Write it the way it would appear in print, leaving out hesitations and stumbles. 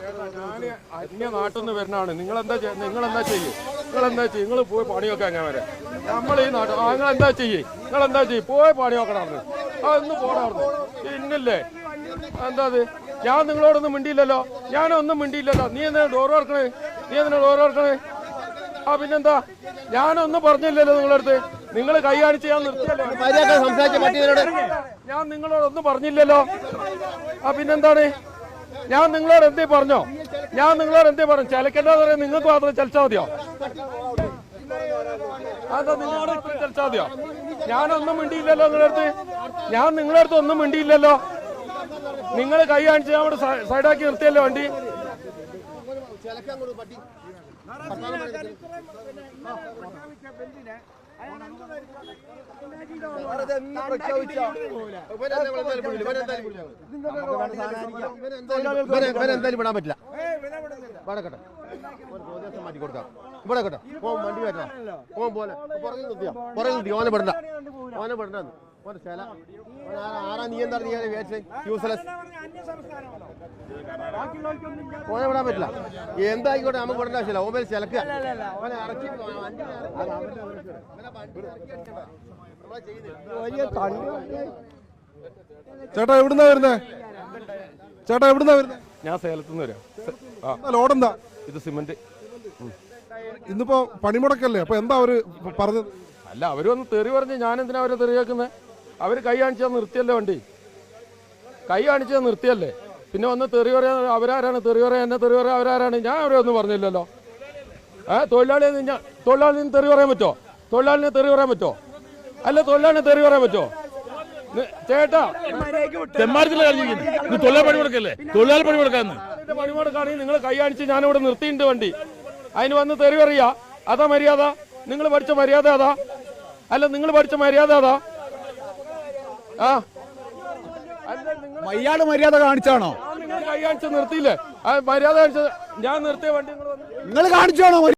ഞാന് അന്യ നാട്ടിൽ നിന്ന് വരുന്നതാണ്. നിങ്ങളെന്താ ചെയ്യും? നിങ്ങൾ പോയി പണി നോക്കാൻ ഞാൻ വരെ. നമ്മൾ ഈ നാട്ടിൽ നിങ്ങളെന്താ ചെയ്യും? പോയി പണി നോക്കണമായിരുന്നു. അതൊന്നും പോണായിരുന്നു. പിന്നില്ലേ എന്താ അത്? ഞാൻ നിങ്ങളോടൊന്നും മിണ്ടിയില്ലല്ലോ. ഞാനൊന്നും മിണ്ടിയില്ലല്ലോ. നീ എന്തിനാ ഡോർ തുറക്കണേ? പിന്നെന്താ? ഞാനൊന്നും പറഞ്ഞില്ലല്ലോ നിങ്ങളടുത്ത്. നിങ്ങൾ കൈ കാണിച്ച് ഞാൻ നിർത്തിയല്ലോ. ഞാൻ നിങ്ങളോടൊന്നും പറഞ്ഞില്ലല്ലോ. പിന്നെന്താണ്? ഞാൻ നിങ്ങളോട് എന്തേ പറഞ്ഞു? ചിലക്കണ്ടെന്ന് പറയാൻ നിങ്ങൾക്ക് മാത്രം ചലിച്ചാൽ മതിയോ? അതാ നിങ്ങളോട് ചലിച്ചാൽ മതിയോ? ഞാനൊന്നും മിണ്ടിയില്ലല്ലോ നിങ്ങളുടെ അടുത്ത് ഒന്നും മിണ്ടിയില്ലല്ലോ. നിങ്ങൾ കൈ കാണിച്ച് ഞാൻ അവിടെ സൈഡാക്കി നിർത്തിയല്ലോ വണ്ടി. എന്തായാലും വിടാൻ പറ്റില്ല. വടക്കട്ടെ മാറ്റി കൊടുക്കാം. ഇവിടെ കേട്ടോ വണ്ടി വരണം. പോലെ ഓനെ പെടണ്ട. ആരാ നീ എന്താ യൂസ്ലെസ്? ഓനെ വിടാൻ പറ്റില്ല. എന്തായിക്കോട്ടെ നമുക്ക് വിടേണ്ട ആവശ്യമില്ല. മൊബൈൽ ചിലക്കുക. ഓനെ ഇറക്കി ചേട്ടാ എവിടുന്നാ വരുന്നേ? ഞാൻ സേലത്തുനിന്ന് വരാം. ലോഡെന്താ? ഇത് സിമന്റ്. ഇന്നിപ്പോ പണിമുടക്കല്ലേ? അപ്പൊ എന്താ അവര് പറഞ്ഞത്? അല്ല, അവര് വന്ന് തെറി പറഞ്ഞ് ഞാൻ എന്തിനാ അവരെ തെറി കേൾക്കുന്നത്? അവര് കൈ കാണിച്ചാൽ നിർത്തിയല്ലേ വണ്ടി. പിന്നെ വന്ന് തെറി പറയാൻ അവരാരാണ്? തെറി പറയാൻ എന്നെ തെറി പറയാൻ അവരാരാണ്? ഞാൻ അവരെ ഒന്നും പറഞ്ഞില്ലല്ലോ. തൊഴിലാളിയെ തെറി പറയാൻ പറ്റുമോ? തൊഴിലാളിനെ തെറി പറയാൻ പറ്റുമോ? ചേട്ടാ പണിമുടക്കാണെങ്കിൽ നിങ്ങൾ കൈ കാണിച്ച് ഞാനിവിടെ നിർത്തിയിട്ടുണ്ട് വണ്ടി. അതിന് വന്ന് തെറി പറയാ. അതാ മര്യാദ? നിങ്ങൾ പഠിച്ച മര്യാദ അതാ? മര്യാദ കാണിച്ചാണോ? നിങ്ങൾ കൈ കാണിച്ച് നിർത്തിയില്ലേ? മര്യാദ കാണിച്ചത് ഞാൻ നിർത്തിയ വണ്ടി നിങ്ങൾ കാണിച്ചാണോ?